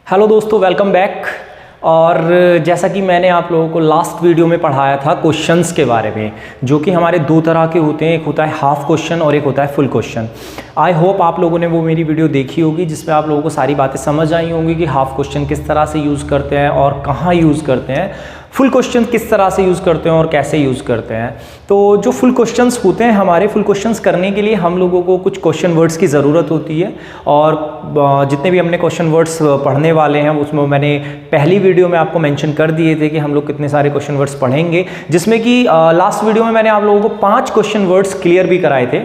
Hello दोस्तों, welcome back. और जैसा कि मैंने आप लोगों को लास्ट वीडियो में पढ़ाया था क्वेश्चंस के बारे में, जो कि हमारे दो तरह के होते हैं, एक होता है हाफ क्वेश्चन और एक होता है फुल क्वेश्चन। आई होप आप लोगों ने वो मेरी वीडियो देखी होगी जिसमें आप लोगों को सारी बातें समझ आई होंगी कि हाफ क्वेश्चन किस तरह से यूज़ करते हैं और कहाँ यूज़ करते हैं, फुल क्वेश्चन किस तरह से यूज़ करते हैं और कैसे यूज़ करते हैं। तो जो फुल क्वेश्चंस होते हैं, हमारे फुल क्वेश्चंस करने के लिए हम लोगों को कुछ क्वेश्चन वर्ड्स की ज़रूरत होती है। और जितने भी हमने क्वेश्चन वर्ड्स पढ़ने वाले हैं उसमें मैंने पहली वीडियो में आपको मेंशन कर दिए थे कि हम लोग कितने सारे क्वेश्चन वर्ड्स पढ़ेंगे, जिसमें कि लास्ट वीडियो में मैंने आप लोगों को 5 क्वेश्चन वर्ड्स क्लियर भी कराए थे।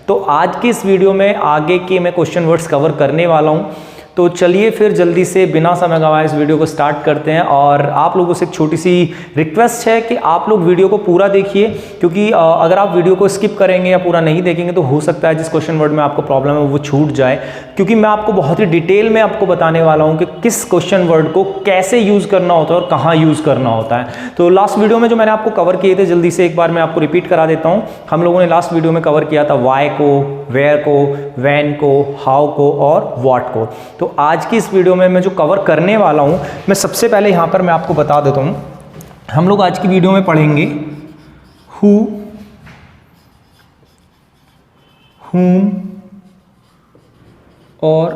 तो आज की इस वीडियो में आगे के मैं क्वेश्चन वर्ड्स कवर करने वाला हूँ। तो चलिए फिर जल्दी से बिना समय गंवाए इस वीडियो को स्टार्ट करते हैं। और आप लोगों से एक छोटी सी रिक्वेस्ट है कि आप लोग वीडियो को पूरा देखिए, क्योंकि अगर आप वीडियो को स्किप करेंगे या पूरा नहीं देखेंगे तो हो सकता है जिस क्वेश्चन वर्ड में आपको प्रॉब्लम है वो छूट जाए, क्योंकि मैं आपको बहुत ही डिटेल में आपको बताने वाला हूँ कि किस क्वेश्चन वर्ड को कैसे यूज़ करना होता है और कहाँ यूज़ करना होता है। तो लास्ट वीडियो में जो मैंने आपको कवर किए थे, जल्दी से एक बार मैं आपको रिपीट करा देता हूँ। हम लोगों ने लास्ट वीडियो में कवर किया था वाई को, वेयर को, व्हेन को, हाउ को और व्हाट को। तो आज की इस वीडियो में मैं जो कवर करने वाला हूं, मैं सबसे पहले यहां पर मैं आपको बता देता हूं, हम लोग आज की वीडियो में पढ़ेंगे हु, whom और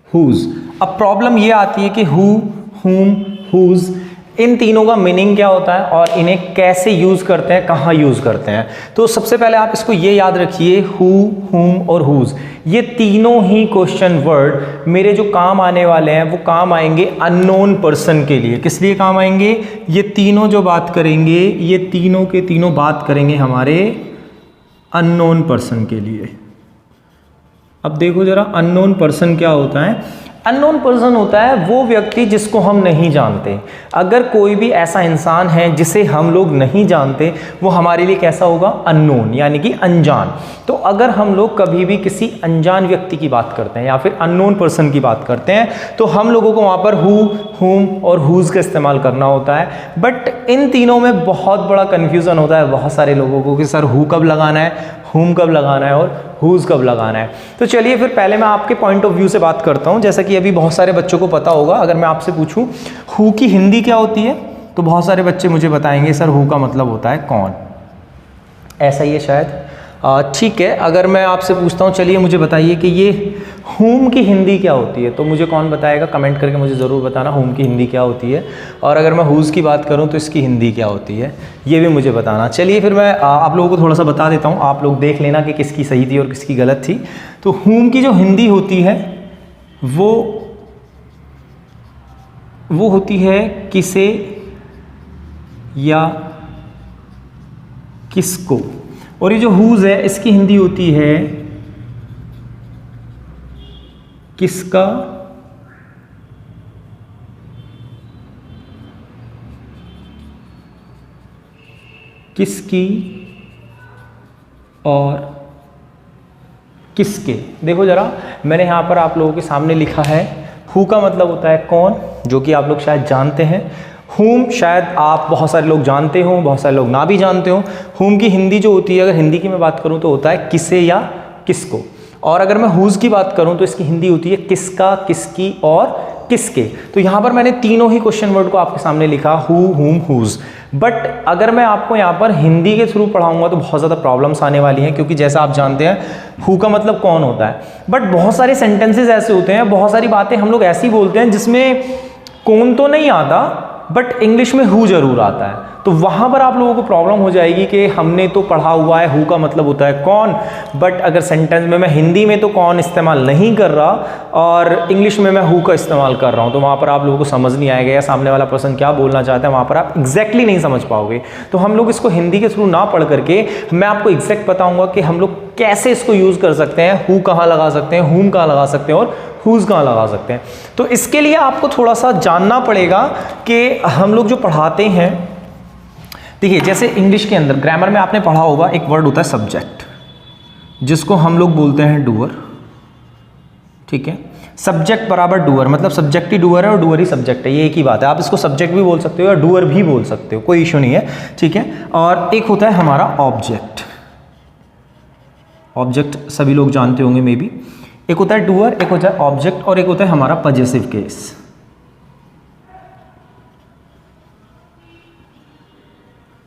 whose। अब प्रॉब्लम ये आती है कि who, whom, whose, इन तीनों का मीनिंग क्या होता है और इन्हें कैसे यूज करते हैं, कहाँ यूज करते हैं। तो सबसे पहले आप इसको ये याद रखिए, हु, हुम और हुज, ये तीनों ही क्वेश्चन वर्ड मेरे जो काम आने वाले हैं वो काम आएंगे अननोन पर्सन के लिए। किस लिए काम आएंगे? ये तीनों जो बात करेंगे, ये तीनों के तीनों बात करेंगे हमारे अननोन पर्सन के लिए। अब देखो जरा, अननोन पर्सन क्या होता है? अननोन पर्सन होता है वो व्यक्ति जिसको हम नहीं जानते। अगर कोई भी ऐसा इंसान है जिसे हम लोग नहीं जानते, वो हमारे लिए कैसा होगा? अननोन, यानी कि अनजान। तो अगर हम लोग कभी भी किसी अनजान व्यक्ति की बात करते हैं या फिर अननोन पर्सन की बात करते हैं, तो हम लोगों को वहाँ पर हु, हुम और हुज का इस्तेमाल करना होता है। बट इन तीनों में बहुत बड़ा कन्फ्यूज़न होता है बहुत सारे लोगों को कि सर हु कब लगाना है, हुम कब लगाना है और हुज कब लगाना है। तो चलिए फिर पहले मैं आपके पॉइंट ऑफ व्यू से बात करता हूं। जैसा कि अभी बहुत सारे बच्चों को पता होगा, अगर मैं आपसे पूछूं हु की हिंदी क्या होती है, तो बहुत सारे बच्चे मुझे बताएंगे सर हु का मतलब होता है कौन। ऐसा ही है शायद, ठीक है। अगर मैं आपसे पूछता हूँ, चलिए मुझे बताइए कि ये हुम की हिंदी क्या होती है, तो मुझे कौन बताएगा? कमेंट करके मुझे ज़रूर बताना हुम की हिंदी क्या होती है। और अगर मैं हुज की बात करूँ तो इसकी हिंदी क्या होती है, ये भी मुझे बताना। चलिए फिर मैं आप लोगों को थोड़ा सा बता देता हूँ, आप लोग देख लेना कि किसकी सही थी और किसकी गलत थी। तो हुम की जो हिंदी होती है वो होती है किसे या किसको। और ये जो हुज है इसकी हिंदी होती है किसका, किसकी और किसके। देखो जरा, मैंने यहां पर आप लोगों के सामने लिखा है हु का मतलब होता है कौन, जो कि आप लोग शायद जानते हैं। हुम शायद आप बहुत सारे लोग जानते हो, बहुत सारे लोग ना भी जानते हो। हुम की हिंदी जो होती है, अगर हिंदी की मैं बात करूं तो होता है किसे या किसको। और अगर मैं हुज की बात करूं तो इसकी हिंदी होती है किसका, किसकी और किसके। तो यहां पर मैंने तीनों ही क्वेश्चन वर्ड को आपके सामने लिखा, हु, हुम, हुज। बट अगर मैं आपको यहां पर हिंदी के थ्रू पढ़ाऊंगा तो बहुत ज़्यादा प्रॉब्लम्स आने वाली हैं, क्योंकि जैसा आप जानते हैं हु का मतलब कौन होता है। बट बहुत सारे सेंटेंसेस ऐसे होते हैं, बहुत सारी बातें हम लोग ऐसी बोलते हैं जिसमें कौन तो नहीं आता बट इंग्लिश में हु जरूर आता है। तो वहां पर आप लोगों को प्रॉब्लम हो जाएगी कि हमने तो पढ़ा हुआ है हु का मतलब होता है कौन, बट अगर सेंटेंस में मैं हिंदी में तो कौन इस्तेमाल नहीं कर रहा और इंग्लिश में मैं हु का इस्तेमाल कर रहा हूं, तो वहां पर आप लोगों को समझ नहीं आएगा या सामने वाला पर्सन क्या बोलना चाहता है वहां पर आप एग्जैक्टली नहीं समझ पाओगे। तो हम लोग इसको हिंदी के थ्रू ना पढ़ करके मैं आपको एग्जैक्ट बताऊंगा कि हम लोग कैसे इसको यूज कर सकते हैं, हु कहाँ लगा सकते हैं, हुम कहाँ लगा सकते हैं और हुज कहाँ लगा सकते हैं। तो इसके लिए आपको थोड़ा सा जानना पड़ेगा कि हम लोग जो पढ़ाते हैं, देखिए जैसे इंग्लिश के अंदर ग्रामर में आपने पढ़ा होगा एक वर्ड होता है सब्जेक्ट, जिसको हम लोग बोलते हैं डूअर। ठीक है, सब्जेक्ट बराबर डूअर, मतलब सब्जेक्ट ही डूअर है और डूअर ही सब्जेक्ट है, ये एक ही बात है। आप इसको सब्जेक्ट भी बोल सकते हो या डूअर भी बोल सकते हो, कोई इशू नहीं है। ठीक है, और एक होता है हमारा ऑब्जेक्ट। ऑब्जेक्ट सभी लोग जानते होंगे मे बी। एक होता है डूअर, एक होता है ऑब्जेक्ट और एक होता है हमारा पजेसिव केस।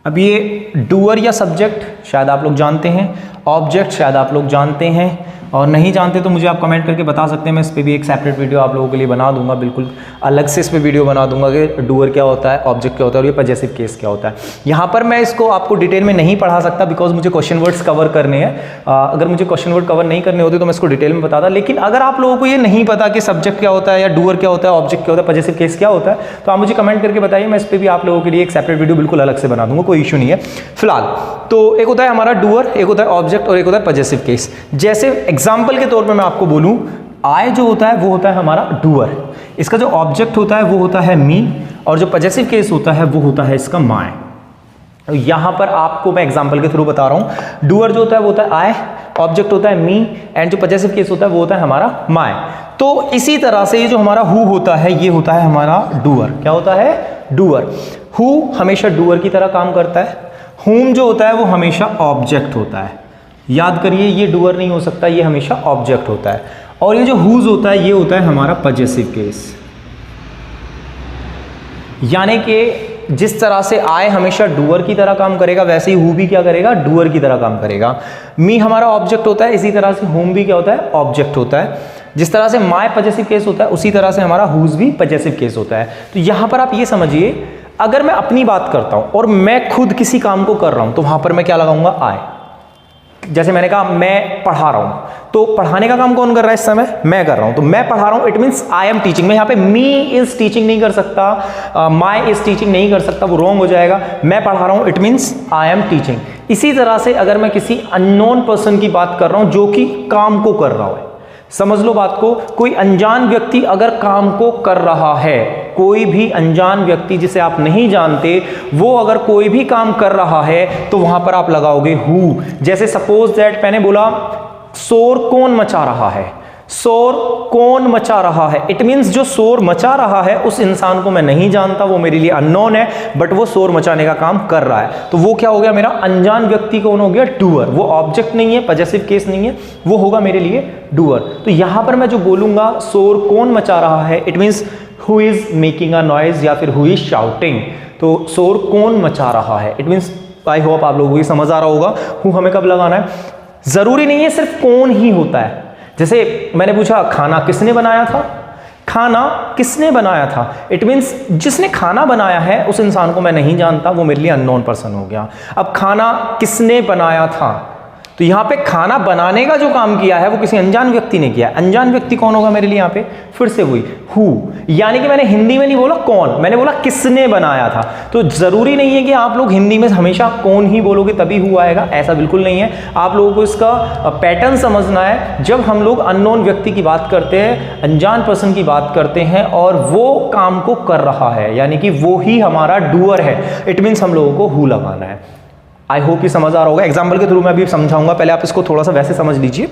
अब ये डूअर या सब्जेक्ट शायद आप लोग जानते हैं, ऑब्जेक्ट शायद आप लोग जानते हैं, और नहीं जानते तो मुझे आप कमेंट करके बता सकते हैं। मैं इस पर भी एक सेपरेट वीडियो आप लोगों के लिए बना दूंगा, बिल्कुल अलग से इस पर वीडियो बना दूंगा कि डूअर क्या होता है, ऑब्जेक्ट क्या होता है और ये पजेसिव केस क्या होता है। यहाँ पर मैं इसको आपको डिटेल में नहीं पढ़ा सकता बिकॉज मुझे क्वेश्चन वर्ड्स कवर करने हैं। अगर मुझे क्वेश्चन वर्ड कवर नहीं करने होते तो मैं इसको डिटेल में बताता। लेकिन अगर आप लोगों को ये नहीं पता कि सब्जेक्ट क्या होता है या डूअर क्या होता है, ऑब्जेक्ट क्या होता है, पजेसिव केस क्या होता है, तो आप मुझे कमेंट करके बताइए। मैं इस पर भी आप लोगों के लिए एक सेपरेट वीडियो बिल्कुल अलग से बना दूंगा, कोई इशू नहीं है। फिलहाल तो एक होता है हमारा डूअर, एक होता है ऑब्जेक्ट और एक होता है पजेसिव केस। जैसे एग्जाम्पल के तौर पर मैं आपको बोलूं, आई जो होता है वो होता है हमारा डूअर, इसका जो ऑब्जेक्ट होता है वो होता है मी, और जो पजेसिव केस होता है वो होता है इसका माय। तो यहां पर आपको मैं एग्जांपल के थ्रू बता रहा हूं। डूअर जो होता है वो होता है आई, ऑब्जेक्ट होता है मी, एंड जो पजेसिव केस होता है वो होता है हमारा माय। तो इसी तरह से ये जो हमारा हु होता है ये होता है हमारा डूअर। क्या होता है? डूअर। हु हमेशा डूअर की तरह काम करता है, हुम जो होता है वो हमेशा ऑब्जेक्ट होता है। याद करिए, ये डूअर नहीं हो सकता, ये हमेशा ऑब्जेक्ट होता है। और ये जो हुज होता है ये होता है हमारा पजेसिव केस। यानी कि जिस तरह से आय हमेशा डूअर की तरह काम करेगा वैसे ही हु भी क्या करेगा? डूअर की तरह काम करेगा। मी हमारा ऑब्जेक्ट होता है, इसी तरह से हुम भी क्या होता है? ऑब्जेक्ट होता है। जिस तरह से माय पजेसिव केस होता है उसी तरह से हमारा हुज भी पजेसिव केस होता है। तो यहां पर आप ये समझिए, अगर मैं अपनी बात करता हूं और मैं खुद किसी काम को कर रहा हूं तो वहां पर मैं क्या लगाऊंगा? आय। जैसे मैंने कहा मैं पढ़ा रहा हूं, तो पढ़ाने का काम कौन कर रहा है इस समय? मैं कर रहा हूं, तो मैं पढ़ा रहा हूं, it means I am teaching. मैं यहां पे मी इज टीचिंग नहीं कर सकता, माई इज टीचिंग नहीं कर सकता, वो रॉन्ग हो जाएगा। मैं पढ़ा रहा हूं, it means I am teaching. इसी तरह से अगर मैं किसी अननोन पर्सन की बात कर रहा हूं जो कि काम को कर रहा है, समझ लो बात को, कोई अनजान व्यक्ति अगर काम को कर रहा है, कोई भी अनजान व्यक्ति जिसे आप नहीं जानते वो अगर कोई भी काम कर रहा है तो वहां पर आप लगाओगे हु। जैसे सपोज दैट मैंने बोला शोर कौन मचा रहा है, शोर कौन मचा रहा है, इट मींस जो शोर मचा रहा है उस इंसान को मैं नहीं जानता, वो मेरे लिए अननोन है, बट वो शोर मचाने का काम कर रहा है। तो वो क्या हो गया? मेरा अनजान व्यक्ति कौन हो गया? डूअर। वो ऑब्जेक्ट नहीं है, पजेसिव केस नहीं है, वो होगा मेरे लिए डूअर। तो यहां पर मैं जो बोलूंगा शोर कौन मचा रहा है, it means who is making a noise या फिर हु इज शाउटिंग। तो शोर कौन मचा रहा है, इट मींस, आई होप आप लोगों को समझ आ रहा होगा हु हमें कब लगाना है। जरूरी नहीं है सिर्फ कौन ही होता है। जैसे मैंने पूछा खाना किसने बनाया था, खाना किसने बनाया था, इट मींस जिसने खाना बनाया है उस इंसान को मैं नहीं जानता, वो मेरे लिए अननोन पर्सन हो गया। अब खाना किसने बनाया था, तो यहां पे खाना बनाने का जो काम किया है वो किसी अनजान व्यक्ति ने किया है। अनजान व्यक्ति कौन होगा मेरे लिए? यहां पे फिर से हुई हु, यानी कि मैंने हिंदी में नहीं बोला कौन, मैंने बोला किसने बनाया था। तो जरूरी नहीं है कि आप लोग हिंदी में हमेशा कौन ही बोलोगे तभी हु आएगा, ऐसा बिल्कुल नहीं है। आप लोगों को इसका पैटर्न समझना है। जब हम लोग अननोन व्यक्ति की बात करते हैं, अनजान पर्सन की बात करते हैं और वो काम को कर रहा है यानी कि वो ही हमारा डूअर है, इट मीन्स हम लोगों को हु लगाना है। आई होप ये समझ आ रहा होगा। एग्जाम्पल के थ्रू मैं अभी समझाऊंगा, पहले आप इसको थोड़ा सा वैसे समझ लीजिए।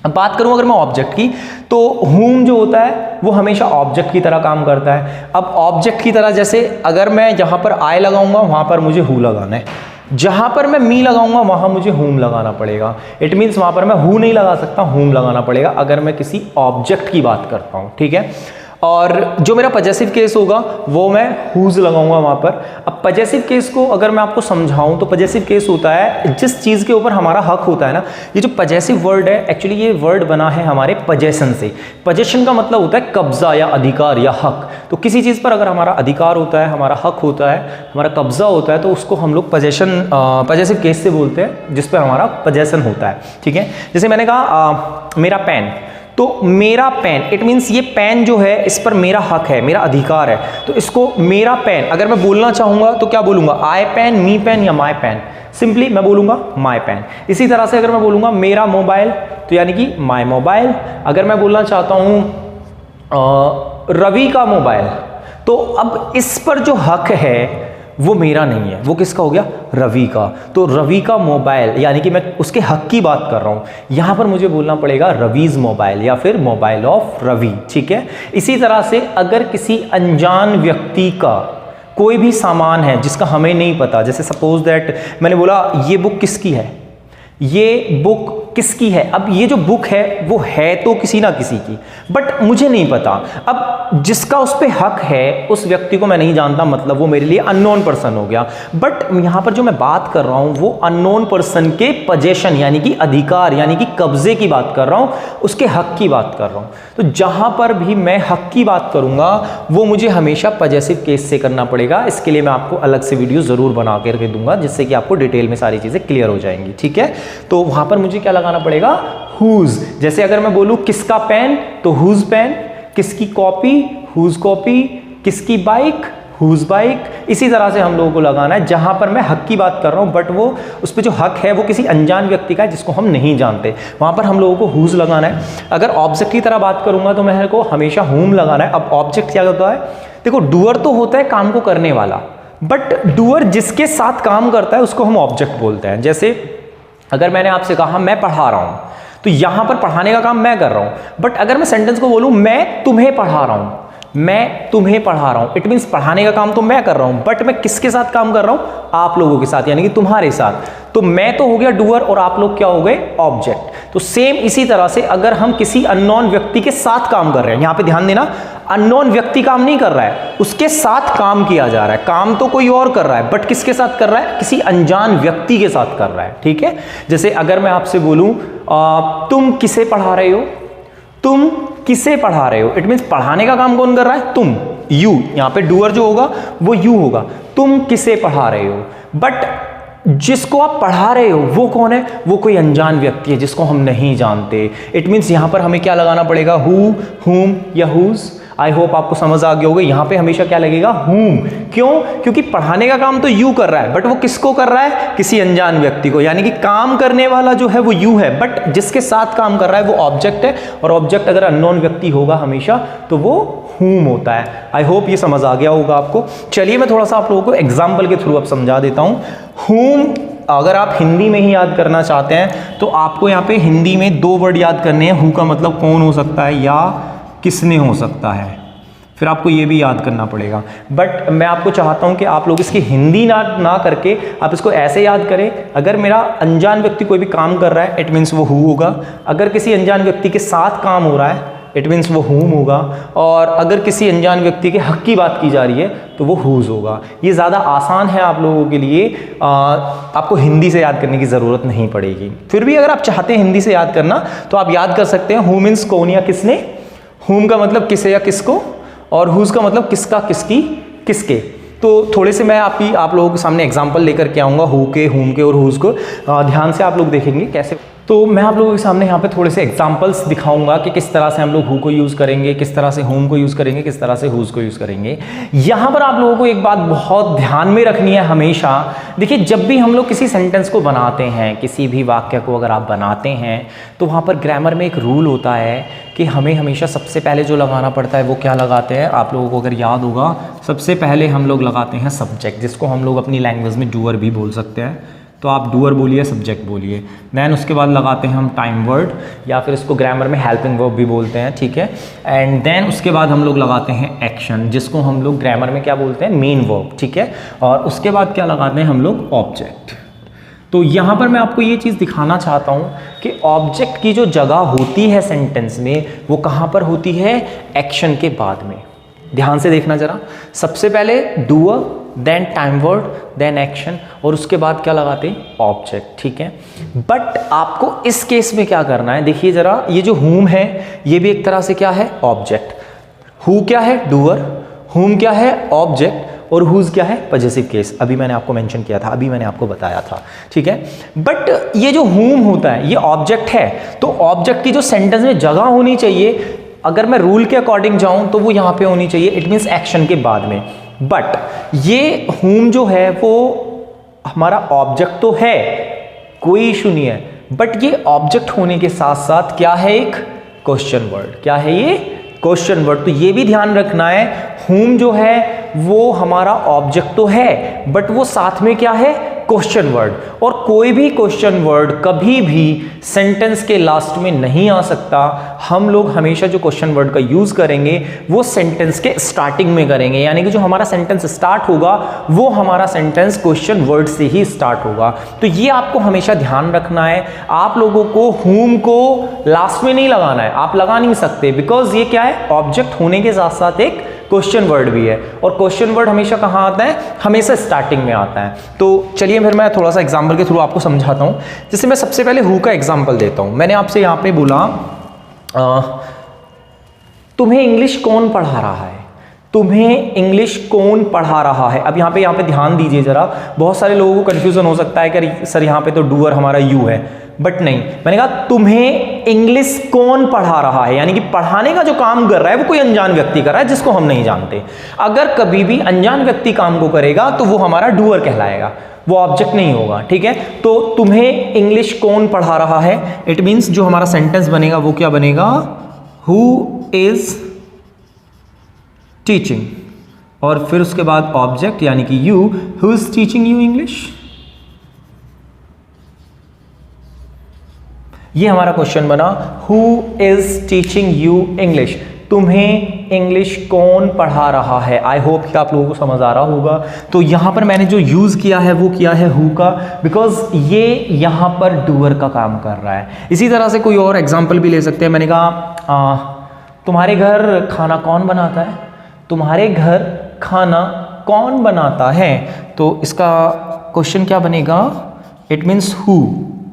अब बात करूं अगर मैं ऑब्जेक्ट की, तो हुम जो होता है वो हमेशा ऑब्जेक्ट की तरह काम करता है। अब ऑब्जेक्ट की तरह जैसे अगर मैं जहां पर आई लगाऊंगा वहां पर मुझे हु लगाना है, जहां पर मैं मी लगाऊंगा वहां मुझे हुम लगाना पड़ेगा। इट मीन्स वहां पर मैं हु नहीं लगा सकता, हुम लगाना पड़ेगा अगर मैं किसी ऑब्जेक्ट की बात करता हूं, ठीक है। और जो मेरा पजेसिव केस होगा वो मैं हुज लगाऊंगा वहां पर। अब पजेसिव केस को अगर मैं आपको समझाऊं तो पजेसिव केस होता है जिस चीज के ऊपर हमारा हक होता है ना। ये जो पजेसिव वर्ड है एक्चुअली ये वर्ड बना है हमारे पजेशन से। पजेशन का मतलब होता है कब्जा या अधिकार या हक। तो किसी चीज पर अगर हमारा अधिकार होता है, हमारा हक होता है, हमारा कब्जा होता है, तो उसको हम लोग पजेसिव केस से बोलते हैं, जिस पर हमारा पजेशन होता है, ठीक है। जैसे मैंने कहा मेरा पेन, तो मेरा पेन इट मीन्स ये पेन जो है इस पर मेरा हक है, मेरा अधिकार है। तो इसको मेरा पेन अगर मैं बोलना चाहूंगा तो क्या बोलूंगा? आई पेन, मी पेन या माई पेन? सिंपली मैं बोलूंगा माई पेन। इसी तरह से अगर मैं बोलूंगा मेरा मोबाइल तो यानी कि माई मोबाइल। अगर मैं बोलना चाहता हूं रवि का मोबाइल, तो अब इस पर जो हक है वो मेरा नहीं है, वो किसका हो गया? रवि का। तो रवि का मोबाइल यानी कि मैं उसके हक की बात कर रहा हूं, यहां पर मुझे बोलना पड़ेगा रवीज मोबाइल या फिर मोबाइल ऑफ रवि, ठीक है। इसी तरह से अगर किसी अनजान व्यक्ति का कोई भी सामान है जिसका हमें नहीं पता, जैसे सपोज दैट मैंने बोला ये बुक किसकी है, ये बुक किसकी है। अब ये जो बुक है वो है तो किसी ना किसी की, बट मुझे नहीं पता। अब जिसका उस पे हक है उस व्यक्ति को मैं नहीं जानता, मतलब वो मेरे लिए अननोन पर्सन हो गया। बट यहां पर जो मैं बात कर रहा हूं वो अननोन पर्सन के पोजेशन यानी कि अधिकार यानी कि कब्जे की बात कर रहा हूं, उसके हक की बात कर रहा हूं। तो जहां पर भी मैं हक की बात करूंगा वो मुझे हमेशा पॉजेसिव केस से करना पड़ेगा। इसके लिए मैं आपको अलग से वीडियो जरूर बना करके दूंगा जिससे कि आपको डिटेल में सारी चीजें क्लियर हो जाएंगी, ठीक है। तो वहां पर मुझे क्या लगाना पड़ेगा, हुज। जैसे अगर मैं बोलूं किसका पेन तो हुज पेन, किसकी कॉपी हुज कॉपी, किसकी बाइक हुज बाइक। इसी तरह से हम लोगों को लगाना है जहां पर मैं हक की बात कर रहा हूं बट वो उस पर जो हक है वो किसी अनजान व्यक्ति का है जिसको हम नहीं जानते, वहां पर हम लोगों को हुज लगाना है। अगर ऑब्जेक्ट की तरह बात करूंगा तो मेरे को हमेशा हुम लगाना है। अब ऑब्जेक्ट क्या होता है, देखो डूअर तो होता है काम को करने वाला, बट डूअर जिसके साथ काम करता है उसको हम ऑब्जेक्ट बोलते हैं। जैसे अगर मैंने आपसे कहा मैं पढ़ा रहा हूं तो यहां पर पढ़ाने का काम मैं कर रहा हूं, बट अगर मैं सेंटेंस को बोलूं मैं तुम्हें पढ़ा रहा हूं, मैं तुम्हें पढ़ा रहा हूं, इट मींस पढ़ाने का काम तो मैं कर रहा हूं बट मैं किसके साथ काम कर रहा हूं, आप लोगों के साथ यानी कि तुम्हारे साथ। तो मैं तो हो गया डूअर और आप लोग क्या हो गए, ऑब्जेक्ट। तो सेम इसी तरह से अगर हम किसी अननोन व्यक्ति के साथ काम कर रहे हैं, यहां पे ध्यान देना अननोन व्यक्ति काम नहीं कर रहा है, उसके साथ काम किया जा रहा है, काम तो कोई और कर रहा है बट किसके साथ कर रहा है, किसी अनजान व्यक्ति के साथ कर रहा है, ठीक है। जैसे अगर मैं आपसे बोलूं तुम किसे पढ़ा रहे हो, तुम किसे पढ़ा रहे हो, इट मींस पढ़ाने का काम कौन कर रहा है, तुम, यू। यहां पे डूअर जो होगा वो यू होगा, तुम किसे पढ़ा रहे हो। बट जिसको आप पढ़ा रहे हो वो कौन है, वो कोई अनजान व्यक्ति है जिसको हम नहीं जानते। इट मींस यहां पर हमें क्या लगाना पड़ेगा, हु, हुम या हुज। आई होप आपको समझ आ गया होगा। यहां पे हमेशा क्या लगेगा, हुम। क्यों, क्योंकि पढ़ाने का काम तो यू कर रहा है बट वो किसको कर रहा है, किसी अनजान व्यक्ति को, यानी कि काम करने वाला जो है वो यू है बट जिसके साथ काम कर रहा है वो ऑब्जेक्ट है, और ऑब्जेक्ट अगर अननोन व्यक्ति होगा हमेशा तो वो हुम होता है। आई होप ये समझ आ गया होगा आपको। चलिए मैं थोड़ा सा आप लोगों को एग्जाम्पल के थ्रू अब समझा देता हूं। हुम अगर आप हिंदी में ही याद करना चाहते हैं तो आपको यहाँ पे हिंदी में दो वर्ड याद करने हैं। हु का मतलब कौन हो सकता है या किसने हो सकता है, फिर आपको ये भी याद करना पड़ेगा। बट मैं आपको चाहता हूं कि आप लोग इसकी हिंदी ना करके आप इसको ऐसे याद करें, अगर मेरा अनजान व्यक्ति कोई भी काम कर रहा है इट मीन्स वो हु होगा, अगर किसी अनजान व्यक्ति के साथ काम हो रहा है इट मीन्स वो हुम होगा, और अगर किसी अनजान व्यक्ति के हक की बात की जा रही है तो वो हुज होगा। ये ज़्यादा आसान है आप लोगों के लिए, आपको हिंदी से याद करने की ज़रूरत नहीं पड़ेगी। फिर भी अगर आप चाहते हैं हिंदी से याद करना तो आप याद कर सकते हैं। हु मीन्स कौन या किसने, हुम का मतलब किसे या किसको, और हुज का मतलब किसका, किसकी, किसके। तो थोड़े से मैं आप लोगों के सामने एग्जांपल लेकर के आऊँगा हु के, हुम के और हुज को। ध्यान से आप लोग देखेंगे कैसे। तो मैं आप लोगों के सामने यहाँ पे थोड़े से एग्जांपल्स दिखाऊंगा कि किस तरह से हम लोग हु को यूज़ करेंगे, किस तरह से हुम को यूज़ करेंगे, किस तरह से हुज को यूज़ करेंगे। यहाँ पर आप लोगों को एक बात बहुत ध्यान में रखनी है हमेशा। देखिए जब भी हम लोग किसी सेंटेंस को बनाते हैं, किसी भी वाक्य को अगर आप बनाते हैं तो वहाँ पर ग्रामर में एक रूल होता है कि हमें हमेशा सबसे पहले जो लगाना पड़ता है वो क्या लगाते हैं, आप लोगों को अगर याद होगा सबसे पहले हम लोग लगाते हैं सब्जेक्ट, जिसको हम लोग अपनी लैंग्वेज में डूअर भी बोल सकते हैं। तो आप डूअर बोलिए, सब्जेक्ट बोलिए। देन उसके बाद लगाते हैं हम टाइम वर्ड, या फिर इसको ग्रामर में हेल्पिंग वर्ब भी बोलते हैं, ठीक है। एंड देन उसके बाद हम लोग लगाते हैं एक्शन, जिसको हम लोग ग्रामर में क्या बोलते हैं, मेन वर्ब, ठीक है। और उसके बाद क्या लगाते हैं हम लोग, ऑब्जेक्ट। तो यहाँ पर मैं आपको ये चीज़ दिखाना चाहता हूँ कि ऑब्जेक्ट की जो जगह होती है सेंटेंस में वो कहाँ पर होती है, एक्शन के बाद में। ध्यान से देखना जरा, सबसे पहले doer, then time word, then action, और उसके बाद क्या लगाते हैं, ऑब्जेक्ट, ठीक है। बट आपको इस केस में क्या करना है, देखिए जरा, ये जो हुम है ये भी एक तरह से क्या है, ऑब्जेक्ट। हु क्या है, डूअर, हुम क्या है, ऑब्जेक्ट, और हुज क्या है, पॉजेसिव केस। अभी मैंने आपको मेंशन किया था, अभी मैंने आपको बताया था, ठीक है। बट ये जो हुम होता है ये ऑब्जेक्ट है, तो ऑब्जेक्ट की जो सेंटेंस में जगह होनी चाहिए, अगर मैं रूल के अकॉर्डिंग जाऊं तो वो यहाँ पे होनी चाहिए, इट मीन्स एक्शन के बाद में। बट ये हुम जो है वो हमारा ऑब्जेक्ट तो है, कोई इशू नहीं है, बट ये ऑब्जेक्ट होने के साथ साथ क्या है, एक क्वेश्चन वर्ड। क्या है ये, क्वेश्चन वर्ड। तो ये भी ध्यान रखना है, हुम जो है वो हमारा ऑब्जेक्ट तो है बट वो साथ में क्या है, क्वेश्चन वर्ड, और कोई भी क्वेश्चन वर्ड कभी भी सेंटेंस के लास्ट में नहीं आ सकता। हम लोग हमेशा जो क्वेश्चन वर्ड का यूज करेंगे वो सेंटेंस के स्टार्टिंग में करेंगे, यानी कि जो हमारा सेंटेंस स्टार्ट होगा वो हमारा सेंटेंस क्वेश्चन वर्ड से ही स्टार्ट होगा। तो ये आपको हमेशा ध्यान रखना है। आप लोगों को whom को लास्ट में नहीं लगाना है, आप लगा नहीं सकते, बिकॉज ये क्या है, ऑब्जेक्ट होने के साथ साथ एक क्वेश्चन वर्ड भी है, और क्वेश्चन वर्ड हमेशा कहाँ आता है, हमेशा स्टार्टिंग में आता है। तो चलिए फिर मैं थोड़ा सा एग्जांपल के थ्रू आपको समझाता हूँ। जैसे मैं सबसे पहले हु का एग्जांपल देता हूँ। मैंने आपसे यहाँ पे बोला तुम्हें इंग्लिश कौन पढ़ा रहा है, तुम्हें इंग्लिश कौन पढ़ा रहा है। अब यहाँ पे ध्यान दीजिए जरा, बहुत सारे लोगों को कंफ्यूजन हो सकता है कि सर यहाँ पे तो डूअर हमारा यू है, बट नहीं, मैंने कहा तुम्हें इंग्लिश कौन पढ़ा रहा है, यानी कि पढ़ाने का जो काम कर रहा है वो कोई अनजान व्यक्ति कर रहा है जिसको हम नहीं जानते। अगर कभी भी अनजान व्यक्ति काम को करेगा तो वो हमारा डूअर कहलाएगा, वो ऑब्जेक्ट नहीं होगा, ठीक है। तो तुम्हें इंग्लिश कौन पढ़ा रहा है, इट मीन्स जो हमारा सेंटेंस बनेगा वो क्या बनेगा, हु इज टीचिंग, और फिर उसके बाद ऑब्जेक्ट यानी कि you, who is teaching you English. ये हमारा क्वेश्चन बना, who is teaching you English, तुम्हें इंग्लिश कौन पढ़ा रहा है। आई होप कि आप लोगों को समझ आ रहा होगा। तो यहां पर मैंने जो यूज किया है वो किया है हु का, बिकॉज ये यहां पर डूअर का काम कर रहा है। इसी तरह से कोई और एग्जाम्पल भी ले सकते हैं। मैंने कहा तुम्हारे घर खाना कौन बनाता है, तुम्हारे घर खाना कौन बनाता है, तो इसका क्वेश्चन क्या बनेगा, इट मीन्स हु,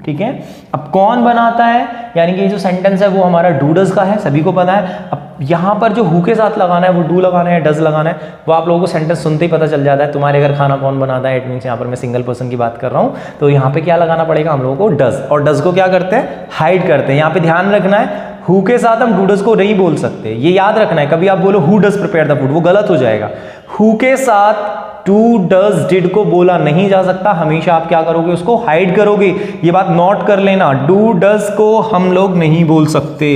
ठीक है। अब कौन बनाता है, यानी कि जो सेंटेंस है वो हमारा डू डज का है, सभी को पता है। अब यहाँ पर जो हु के साथ लगाना है वो डू लगाना है, डज लगाना है, वो आप लोगों को सेंटेंस सुनते ही पता चल जाता है। तुम्हारे घर खाना कौन बनाता है, इट मीन्स यहाँ पर मैं सिंगल पर्सन की बात कर रहा हूँ, तो यहाँ पे क्या लगाना पड़ेगा हम लोगों को, डज, और डज को क्या करते हैं, हाइड करते हैं। यहाँ पे ध्यान रखना है, हु के साथ हम डू डज को नहीं बोल सकते, ये याद रखना है। कभी आप बोलो who does prepare the food, वो गलत हो जाएगा। हु के साथ टू डज डिड को बोला नहीं जा सकता, हमेशा आप क्या करोगे, उसको हाइड करोगे। ये बात नोट कर लेना, डू डज को हम लोग नहीं बोल सकते,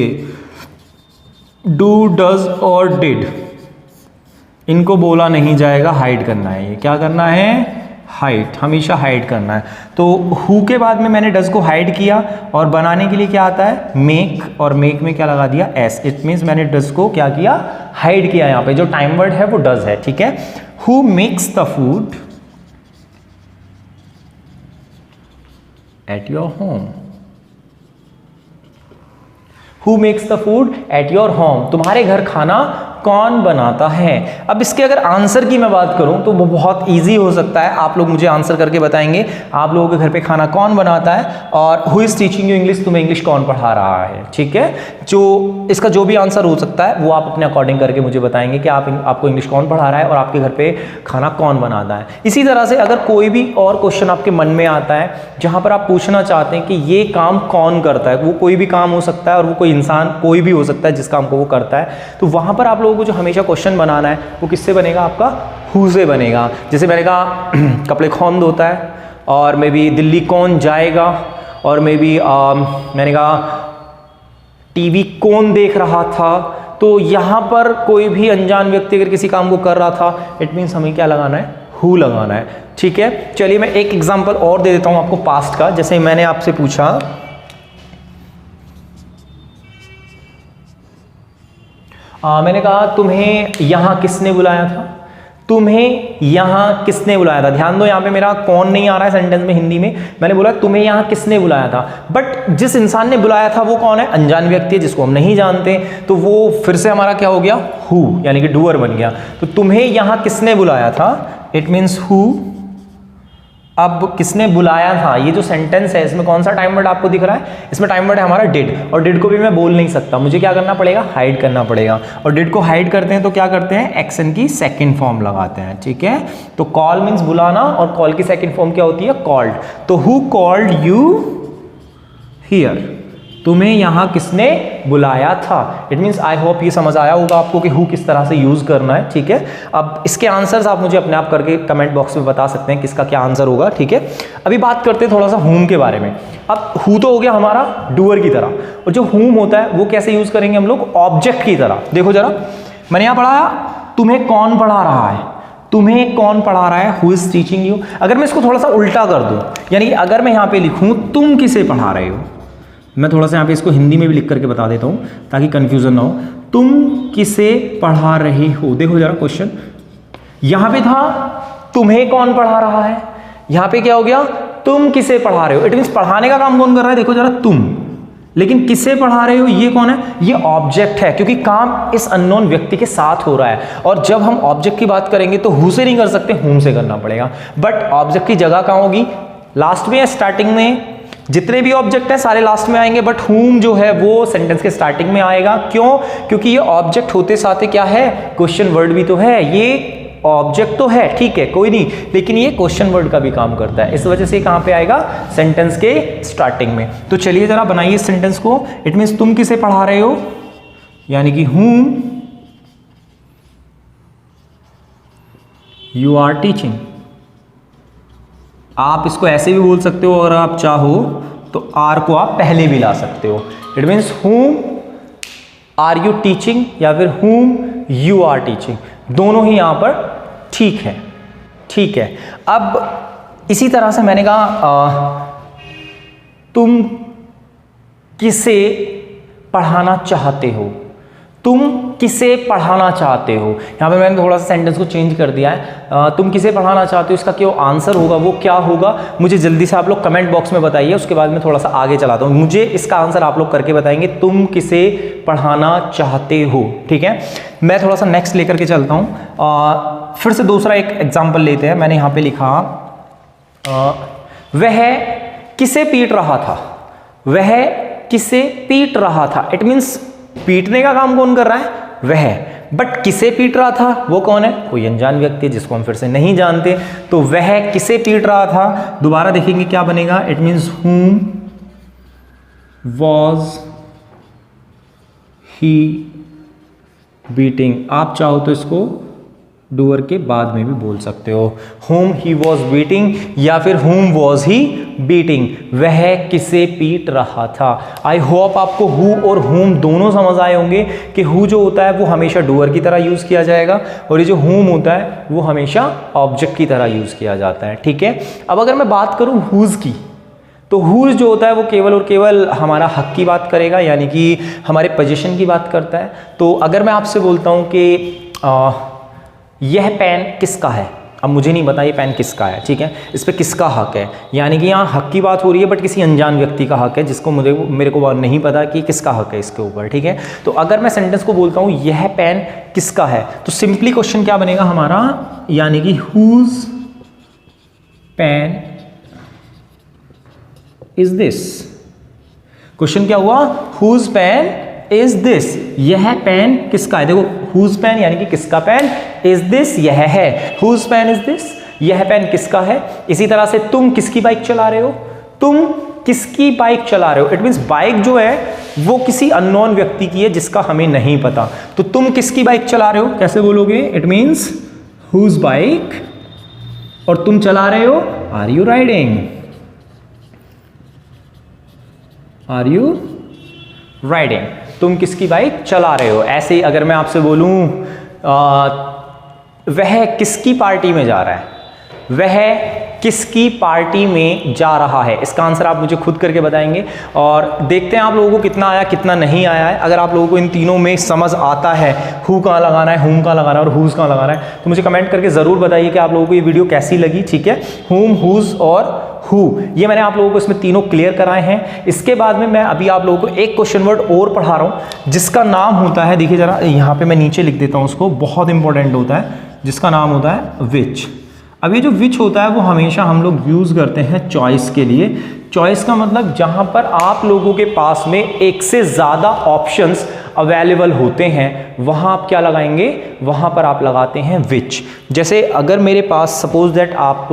डू डज और डिड इनको बोला नहीं जाएगा, हाइड करना है। ये क्या करना है, हाइड, हमेशा हाइड करना है। तो हु के बाद में मैंने डज को हाइड किया, और बनाने के लिए क्या आता है, मेक, और मेक में क्या लगा दिया, एस, इट मीन्स मैंने डज को क्या किया, हाइड किया। यहाँ पे जो टाइम वर्ड है वो डज है, ठीक है। Who makes the food at your home, who makes the food at your home, तुम्हारे घर खाना कौन बनाता है। अब इसके अगर आंसर की मैं बात करूं तो वो बहुत इजी हो सकता है, आप लोग मुझे आंसर करके बताएंगे आप लोगों के घर पे खाना कौन बनाता है, और who is teaching you English, तुम्हें इंग्लिश कौन पढ़ा रहा है, ठीक है। जो इसका जो भी आंसर हो सकता है वो आप अपने अकॉर्डिंग करके मुझे बताएंगे कि आपको इंग्लिश कौन पढ़ा रहा है और आपके घर पे खाना कौन बनाता है। इसी तरह से अगर कोई भी और क्वेश्चन आपके मन में आता है जहां पर आप पूछना चाहते हैं कि ये काम कौन करता है, वो कोई भी काम हो सकता है और वो कोई इंसान कोई भी हो सकता है जिस काम को वो करता है, तो वहां पर आप लोगों को जो हमेशा क्वेश्चन बनाना है वो किससे बनेगा, आपका हु से बनेगा। जैसे मैंने कहा कपड़े कौन धोता है, और मे बी दिल्ली कौन जाएगा, और मे बी मैंने कहा टीवी कौन देख रहा था। तो यहां पर कोई भी अनजान व्यक्ति अगर किसी काम को कर रहा था, इट मीन्स हमें क्या लगाना है, हु लगाना है, ठीक है। चलिए मैं एक एग्जांपल और दे देता हूं आपको पास्ट का। जैसे मैंने आपसे पूछा मैंने कहा तुम्हें यहां किसने बुलाया था, तुम्हें यहां किसने बुलाया था। ध्यान दो, यहां पे मेरा कौन नहीं आ रहा है सेंटेंस में, हिंदी में मैंने बोला तुम्हें यहां किसने बुलाया था, बट जिस इंसान ने बुलाया था वो कौन है, अनजान व्यक्ति है जिसको हम नहीं जानते, तो वो फिर से हमारा क्या हो गया, हु, यानी कि डूअर बन गया। तो तुम्हें यहां किसने बुलाया था, इट मीन्स हु। अब किसने बुलाया था, ये जो सेंटेंस है इसमें कौन सा टाइम वर्ड आपको दिख रहा है, इसमें टाइम वर्ड है हमारा डिड, और डिड को भी मैं बोल नहीं सकता, मुझे क्या करना पड़ेगा, हाइड करना पड़ेगा। और डिड को हाइड करते हैं तो क्या करते हैं, एक्शन की सेकंड फॉर्म लगाते हैं, ठीक है। तो कॉल मीन्स बुलाना, और कॉल की सेकंड फॉर्म क्या होती है, कॉल्ड। तो हु कॉल्ड यू हियर, तुम्हें यहां किसने बुलाया था। इट मीन्स आई होप ये समझ आया होगा आपको कि हु किस तरह से यूज करना है, ठीक है। अब इसके आंसर्स आप मुझे अपने आप करके कमेंट बॉक्स में बता सकते हैं किसका क्या आंसर होगा, ठीक है। अभी बात करते हैं थोड़ा सा हुम के बारे में। अब हु तो हो गया हमारा डूअर की तरह, और जो हुम होता है वो कैसे यूज करेंगे हम लोग, ऑब्जेक्ट की तरह। देखो जरा, मैंने यहां पढ़ा तुम्हें कौन पढ़ा रहा है, तुम्हें कौन पढ़ा रहा है, हु इज टीचिंग यू। अगर मैं इसको थोड़ा सा उल्टा कर दूं, यानी कि अगर मैं यहाँ पे लिखूं तुम किसे पढ़ा रहे हो, मैं थोड़ा सा यहाँ पे इसको हिंदी में भी लिख करके बता देता हूँ ताकि कंफ्यूजन ना हो। तुम किसे पढ़ा रहे हो, देखो जरा क्वेश्चन, यहाँ पे था तुम्हें कौन पढ़ा रहा है, यहाँ पे क्या हो गया तुम किसे पढ़ा रहे हो। इट मीन्स पढ़ाने का काम कौन कर रहा है, देखो जरा तुम, लेकिन किसे पढ़ा रहे हो ये कौन है, ये ऑब्जेक्ट है, क्योंकि काम इस अननोन व्यक्ति के साथ हो रहा है। और जब हम ऑब्जेक्ट की बात करेंगे तो हु से नहीं कर सकते, हुम से करना पड़ेगा। बट ऑब्जेक्ट की जगह कहाँ होगी, लास्ट में या स्टार्टिंग में। जितने भी ऑब्जेक्ट हैं सारे लास्ट में आएंगे, बट हुम जो है वो सेंटेंस के स्टार्टिंग में आएगा। क्यों, क्योंकि ये ऑब्जेक्ट होते साथ क्या है, क्वेश्चन वर्ड भी तो है। ये ऑब्जेक्ट तो है, ठीक है कोई नहीं, लेकिन ये क्वेश्चन वर्ड का भी काम करता है, इस वजह से कहां पे आएगा, सेंटेंस के स्टार्टिंग में। तो चलिए जरा बनाइए इस सेंटेंस को। इट मींस तुम किसे पढ़ा रहे हो, यानी कि whom you are teaching। आप इसको ऐसे भी बोल सकते हो, और आप चाहो तो आर को आप पहले भी ला सकते हो। It means whom are you teaching या फिर whom you are teaching, दोनों ही यहां पर ठीक है, ठीक है। अब इसी तरह से मैंने कहा तुम किसे पढ़ाना चाहते हो, तुम किसे पढ़ाना चाहते हो। यहाँ पे मैंने थोड़ा सा सेंटेंस को चेंज कर दिया है। तुम किसे पढ़ाना चाहते हो, इसका क्या आंसर होगा, वो क्या होगा, मुझे जल्दी से आप लोग कमेंट बॉक्स में बताइए, उसके बाद मैं थोड़ा सा आगे चलाता हूँ। मुझे इसका आंसर आप लोग करके बताएंगे, तुम किसे पढ़ाना चाहते हो, ठीक है। मैं थोड़ा सा नेक्स्ट लेकर के चलता हूँ। फिर से दूसरा एक एग्जाम्पल लेते हैं। मैंने यहाँ पे लिखा वह किसे पीट रहा था, वह किसे पीट रहा था। इट मीन्स पीटने का काम कौन कर रहा है, वह। बट किसे पीट रहा था वो कौन है, कोई अनजान व्यक्ति जिसको हम फिर से नहीं जानते। तो वह किसे पीट रहा था, दोबारा देखेंगे क्या बनेगा। It means whom was he beating। आप चाहो तो इसको डूअर के बाद में भी बोल सकते हो, whom he was beating या फिर whom was he beating, वह किसे पीट रहा था। आई होप आपको who और whom दोनों समझ आए होंगे कि who जो होता है वो हमेशा डूअर की तरह यूज किया जाएगा, और ये जो whom होता है वो हमेशा ऑब्जेक्ट की तरह यूज किया जाता है, ठीक है। अब अगर मैं बात करूं whose की, तो whose जो होता है वो केवल और केवल हमारा हक की बात करेगा, यानी कि हमारे पोजीशन की बात करता है। तो अगर मैं आपसे बोलता हूं कि यह पेन किसका है, अब मुझे नहीं पता ये पेन किसका है, ठीक है, इस पे किसका हक है, यानी कि यहाँ हक की बात हो रही है, बट किसी अनजान व्यक्ति का हक है जिसको मेरे को नहीं पता कि किसका हक है इसके ऊपर, ठीक है। तो अगर मैं सेंटेंस को बोलता हूँ यह पेन किसका है, तो सिंपली क्वेश्चन क्या बनेगा हमारा, यानी कि whose pen is this. Question क्या हुआ, whose पेन इज दिस, यह पेन किसका है। देखो whose पेन यानी कि किसका पेन, इज दिस यह है, whose पेन इज दिस, यह पेन किसका है। इसी तरह से तुम किसकी बाइक चला रहे हो, तुम किसकी बाइक चला रहे हो। इट मीन्स बाइक जो है वो किसी अननोन व्यक्ति की है जिसका हमें नहीं पता। तो तुम किसकी बाइक चला रहे हो कैसे बोलोगे, इट मीन्स whose बाइक, और तुम चला रहे हो are you riding, are you riding, तुम किसकी बाइक चला रहे हो। ऐसे ही अगर मैं आपसे बोलूं वह किसकी पार्टी में जा रहा है, वह किसकी पार्टी में जा रहा है, इसका आंसर आप मुझे खुद करके बताएंगे, और देखते हैं आप लोगों को कितना आया कितना नहीं आया है। अगर आप लोगों को इन तीनों में समझ आता है, हु कहाँ लगाना है, हुम कहाँ लगाना है और हुज कहाँ लगाना है, तो मुझे कमेंट करके ज़रूर बताइए कि आप लोगों को ये वीडियो कैसी लगी, ठीक है। हुम, हुज और हु, ये मैंने आप लोगों को इसमें तीनों क्लियर कराए हैं। इसके बाद में मैं अभी आप लोगों को एक क्वेश्चन वर्ड और पढ़ा रहा हूँ जिसका नाम होता है, देखिए जरा यहाँ पे मैं नीचे लिख देता हूँ उसको, बहुत इंपॉर्टेंट होता है, जिसका नाम होता है विच। अब ये जो विच होता है वो हमेशा हम लोग यूज़ करते हैं चॉइस के लिए। चॉइस का मतलब जहाँ पर आप लोगों के पास में एक से ज़्यादा ऑप्शंस अवेलेबल होते हैं, वहाँ आप क्या लगाएंगे, वहाँ पर आप लगाते हैं विच। जैसे अगर मेरे पास सपोज दैट आप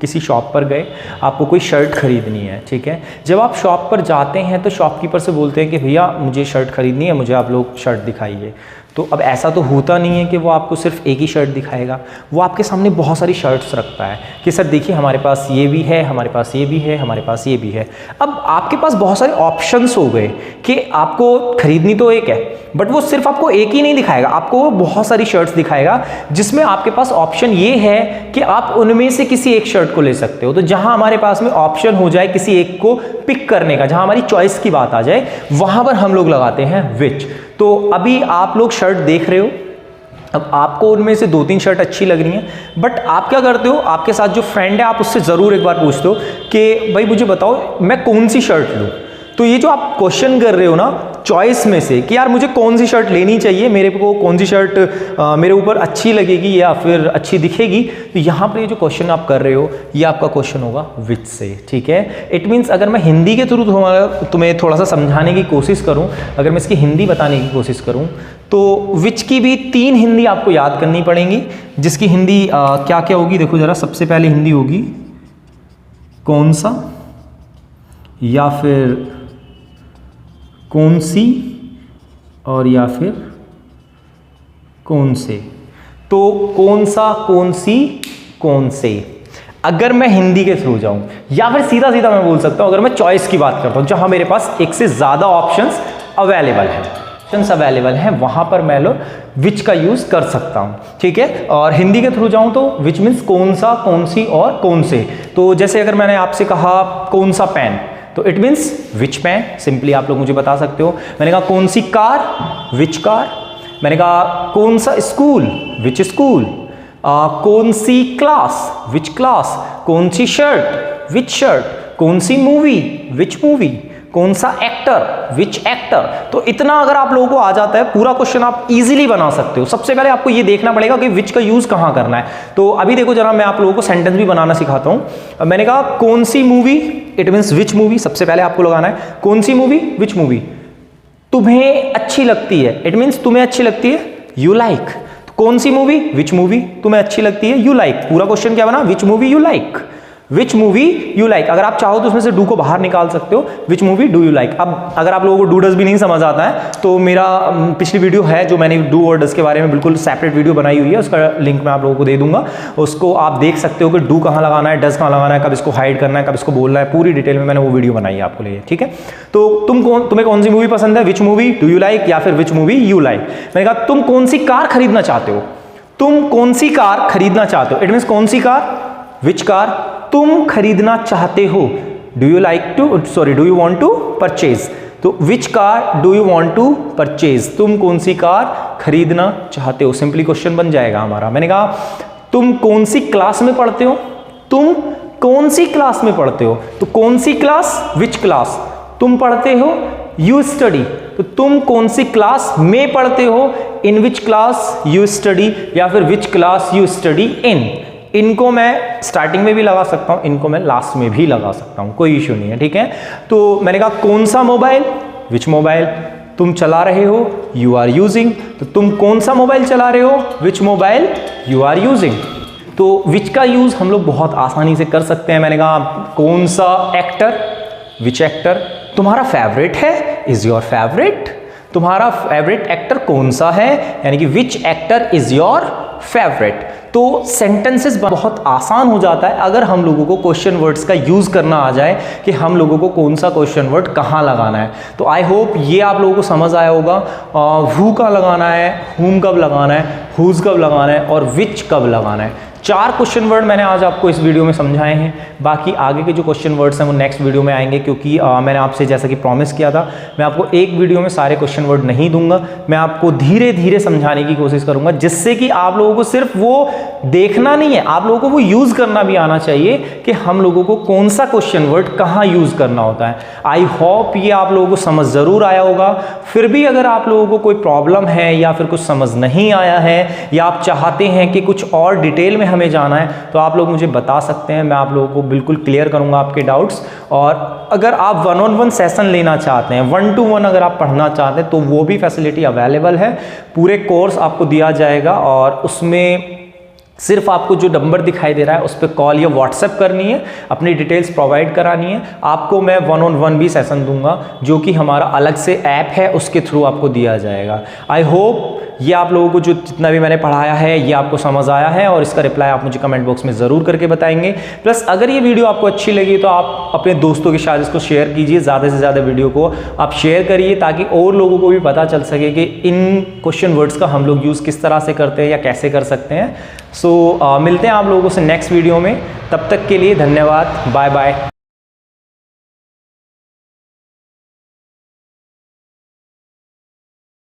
किसी शॉप पर गए, आपको कोई शर्ट खरीदनी है, ठीक है। जब आप शॉप पर जाते हैं तो शॉपकीपर से बोलते हैं कि भैया मुझे शर्ट खरीदनी है, मुझे आप लोग शर्ट दिखाइए। तो अब ऐसा तो होता नहीं है कि वो आपको सिर्फ एक ही शर्ट दिखाएगा, वो आपके सामने बहुत सारी शर्ट्स रखता है कि सर देखिए हमारे पास ये भी है, हमारे पास ये भी है, हमारे पास ये भी है। अब आपके पास बहुत सारे ऑप्शंस हो गए कि आपको खरीदनी तो एक है, बट वो सिर्फ आपको एक ही नहीं दिखाएगा, आपको वो बहुत सारी शर्ट्स दिखाएगा जिसमें आपके पास ऑप्शन ये है कि आप उनमें से किसी एक शर्ट को ले सकते हो। तो जहां हमारे पास में ऑप्शन हो जाए किसी एक को पिक करने का, जहां हमारी चॉइस की बात आ जाए, वहां पर हम लोग लगाते हैं विच। तो अभी आप लोग शर्ट देख रहे हो, अब आपको उनमें से 2-3 शर्ट अच्छी लग रही हैं, बट आप क्या करते हो, आपके साथ जो फ्रेंड है आप उससे ज़रूर एक बार पूछते हो कि भाई मुझे बताओ मैं कौन सी शर्ट लूँ। तो ये जो आप क्वेश्चन कर रहे हो ना चॉइस में से कि यार मुझे कौन सी शर्ट लेनी चाहिए, मेरे को कौन सी शर्ट मेरे ऊपर अच्छी लगेगी या फिर अच्छी दिखेगी, तो यहाँ पर ये जो क्वेश्चन आप कर रहे हो ये आपका क्वेश्चन होगा विच से, ठीक है। इट मीन्स अगर मैं हिंदी के थ्रू तुम्हें थोड़ा सा समझाने की कोशिश करूँ, अगर मैं इसकी हिंदी बताने की कोशिश करूँ, तो विच की भी 3 हिंदी आपको याद करनी पड़ेंगी, जिसकी हिंदी क्या क्या होगी देखो जरा। सबसे पहले हिंदी होगी कौन सा, या फिर कौन सी, और या फिर कौन से। तो कौन सा, कौन सी, कौन से, अगर मैं हिंदी के थ्रू जाऊं, या फिर सीधा सीधा मैं बोल सकता हूं अगर मैं चॉइस की बात करता हूं, जहां मेरे पास एक से ज्यादा ऑप्शंस अवेलेबल है, वहां पर मैं लो विच का यूज कर सकता हूं, ठीक है। और हिंदी के थ्रू जाऊं तो विच मीन्स कौन सा, कौन सी और कौन से। तो जैसे अगर मैंने आपसे कहा कौन सा पेन, तो it means which pen, simply आप लोग मुझे बता सकते हो। मैंने कहा कौन सी कार, विच कार। मैंने कहा कौन सा स्कूल, विच स्कूल। कौन सी क्लास, विच क्लास। कौन सी शर्ट, विच शर्ट। कौन सी मूवी, विच मूवी। कौन सा एक्टर, विच एक्टर। तो इतना अगर आप लोगों को आ जाता है, पूरा क्वेश्चन आप इजीली बना सकते हो। सबसे पहले आपको ये देखना पड़ेगा कि विच का यूज कहां करना है। तो अभी देखो जरा, मैं आप लोगों को सेंटेंस भी बनाना सिखाता हूं। मैंने कहा कौन सी movie, it means which movie. सबसे पहले आपको लगाना है कौन सी मूवी, विच मूवी। तुम्हें अच्छी लगती है, इट मीन्स तुम्हें अच्छी लगती है, यू लाइक। कौन सी मूवी, विच मूवी, तुम्हें अच्छी लगती है, यू लाइक। पूरा क्वेश्चन क्या बना, which movie you like, which movie you like. अगर आप चाहो तो उसमें से डू को बाहर निकाल सकते हो, which movie do you like. अब अगर आप लोगों को डू डज भी नहीं समझ आता है तो मेरा पिछली वीडियो है जो मैंने डू और डज के बारे में बिल्कुल सेपरेट वीडियो बनाई हुई है, उसका लिंक मैं आप लोगों को दे दूंगा। उसको आप देख सकते हो कि डू कहाँ लगाना है, डज कहाँ लगाना है, कब इसको हाइड करना है, कब इसको बोलना है, पूरी डिटेल में मैंने वो वीडियो बनाई है आपके लिए, ठीक है। तो तुम्हें कौन सी मूवी पसंद है, which movie do you like, या फिर विच मूवी यू लाइक। मैंने कहा तुम कौन सी कार खरीदना चाहते हो, तुम कौन सी कार खरीदना चाहते हो, इट मीन्स कौन सी कार, विच कार तुम खरीदना चाहते हो। Do you like to, sorry do you want to purchase. तो which car do you want to purchase, तुम कौन सी कार खरीदना चाहते हो। सिंपली क्वेश्चन बन जाएगा हमारा। मैंने कहा तुम कौन सी क्लास में पढ़ते हो, तुम कौन सी क्लास में पढ़ते हो। तो कौन सी क्लास, विच क्लास। तुम पढ़ते हो, यू स्टडी। तो तुम कौन सी क्लास में पढ़ते हो, इन विच क्लास यू स्टडी, या फिर which class you study in. इनको मैं स्टार्टिंग में भी लगा सकता हूं, इनको मैं लास्ट में भी लगा सकता हूं, कोई इश्यू नहीं है, ठीक है। तो मैंने कहा कौन सा मोबाइल, विच मोबाइल तुम चला रहे हो, यू आर यूजिंग। तो तुम कौन सा मोबाइल चला रहे हो, which mobile you are using. तो विच का यूज हम लोग बहुत आसानी से कर सकते हैं। मैंने कहा कौन सा एक्टर, विच एक्टर। तुम्हारा फेवरेट है, इज योर फेवरेट। तुम्हारा फेवरेट एक्टर कौन सा है, यानी कि which actor is your favourite. तो सेंटेंसेस बहुत आसान हो जाता है अगर हम लोगों को क्वेश्चन वर्ड्स का यूज करना आ जाए कि हम लोगों को कौन सा क्वेश्चन वर्ड कहाँ लगाना है। तो आई होप ये आप लोगों को समझ आया होगा। हु का लगाना है, हुम कब लगाना है, हुज कब लगाना है और विच कब लगाना है। 4 क्वेश्चन वर्ड मैंने आज आपको इस वीडियो में समझाए हैं। बाकी आगे के जो क्वेश्चन वर्ड्स हैं वो नेक्स्ट वीडियो में आएंगे, क्योंकि मैंने आपसे जैसा कि प्रॉमिस किया था, मैं आपको एक वीडियो में सारे क्वेश्चन वर्ड नहीं दूंगा। मैं आपको धीरे धीरे समझाने की कोशिश करूंगा, जिससे कि आप लोगों को सिर्फ वो देखना नहीं है, आप लोगों को वो यूज करना भी आना चाहिए कि हम लोगों को कौन सा क्वेश्चन वर्ड कहाँ यूज करना होता है। आई होप ये आप लोगों को समझ जरूर आया होगा। फिर भी अगर आप लोगों को कोई प्रॉब्लम है या फिर कुछ समझ नहीं आया है, या आप चाहते हैं कि कुछ और डिटेल में हमें जाना है, तो आप लोग मुझे बता सकते हैं। मैं आप लोगों को बिल्कुल क्लियर करूंगा आपके डाउट्स। और अगर आप 1-on-1 सेशन लेना चाहते हैं, 1-to-1 अगर आप पढ़ना चाहते हैं, तो वो भी फैसिलिटी अवेलेबल है। पूरे कोर्स आपको दिया जाएगा और उसमें सिर्फ आपको जो नंबर दिखाई दे रहा है उस पर कॉल या व्हाट्सएप करनी है, अपनी डिटेल्स प्रोवाइड करानी है। आपको मैं 1-on-1 भी सेशन दूंगा जो कि हमारा अलग से ऐप है, उसके थ्रू आपको दिया जाएगा। आई होप ये आप लोगों को जो जितना भी मैंने पढ़ाया है ये आपको समझ आया है, और इसका रिप्लाई आप मुझे कमेंट बॉक्स में ज़रूर करके बताएंगे। प्लस अगर ये वीडियो आपको अच्छी लगी तो आप अपने दोस्तों के साथ इसको शेयर कीजिए, ज़्यादा से ज़्यादा वीडियो को आप शेयर करिए ताकि और लोगों को भी पता चल सके कि इन क्वेश्चन वर्ड्स का हम लोग यूज़ किस तरह से करते हैं या कैसे कर सकते हैं। सो मिलते हैं आप लोगों से नेक्स्ट वीडियो में, तब तक के लिए धन्यवाद, बाय बाय।